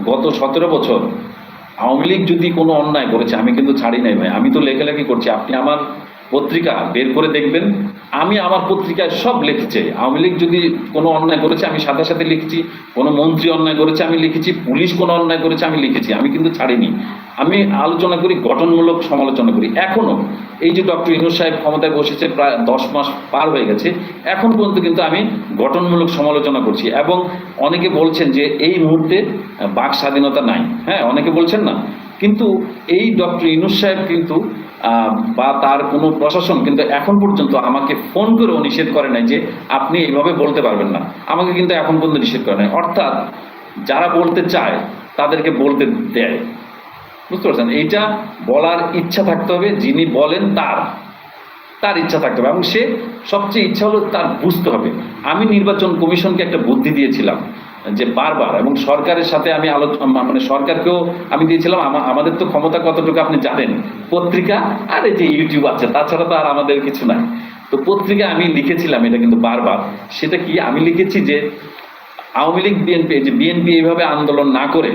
গত 17 বছর আওয়ামী লীগ যদি কোনো অন্যায় করেছে আমি কিন্তু ছাড়ি নাই ভাই, আমি তো লেখালেখি করছি। আপনি আমার পত্রিকা বের করে দেখবেন, আমি আমার পত্রিকায় সব লিখেছি। আওয়ামী লীগ যদি কোনো অন্যায় করেছে আমি সাথে সাথে লিখেছি, কোনো মন্ত্রী অন্যায় করেছে আমি লিখেছি, পুলিশ কোনো অন্যায় করেছে আমি লিখেছি, আমি কিন্তু ছাড়িনি। আমি আলোচনা করি, গঠনমূলক সমালোচনা করি। এখনো এই যে ডক্টর ইউনূস সাহেব ক্ষমতায় বসেছে, প্রায় 10 মাস পার হয়ে গেছে, এখন পর্যন্ত কিন্তু আমি গঠনমূলক সমালোচনা করছি। এবং অনেকে বলছেন যে এই মুহূর্তে বাক স্বাধীনতা নাই, হ্যাঁ অনেকে বলছেন না, কিন্তু এই ডক্টর ইউনূস সাহেব কিন্তু বা তার কোনো প্রশাসন কিন্তু এখন পর্যন্ত আমাকে ফোন করেও নিষেধ করে নাই যে আপনি এইভাবে বলতে পারবেন না, আমাকে কিন্তু এখন পর্যন্ত নিষেধ করে নাই। অর্থাৎ যারা বলতে চায় তাদেরকে বলতে দেয়। বুঝতে পারছেন? এইটা বলার ইচ্ছা থাকতে হবে, যিনি বলেন তার ইচ্ছা থাকতে হবে, এবং সে সবচেয়ে ইচ্ছা হলো তার বুঝতে হবে। আমি নির্বাচন কমিশনকে একটা বুদ্ধি দিয়েছিলাম যে বারবার, এবং সরকারের সাথে আমি মানে সরকারকেও আমি দিয়েছিলাম, আমাদের তো ক্ষমতা কতটুকু আপনি জানেন, পত্রিকা আর এই যে ইউটিউব আছে, তাছাড়া তো আর আমাদের কিছু নাই। তো পত্রিকা আমি লিখেছিলাম এটা কিন্তু বারবার, সেটা কি আমি লিখেছি যে আওয়ামী লীগ বিএনপি, যে বিএনপি এইভাবে আন্দোলন না করে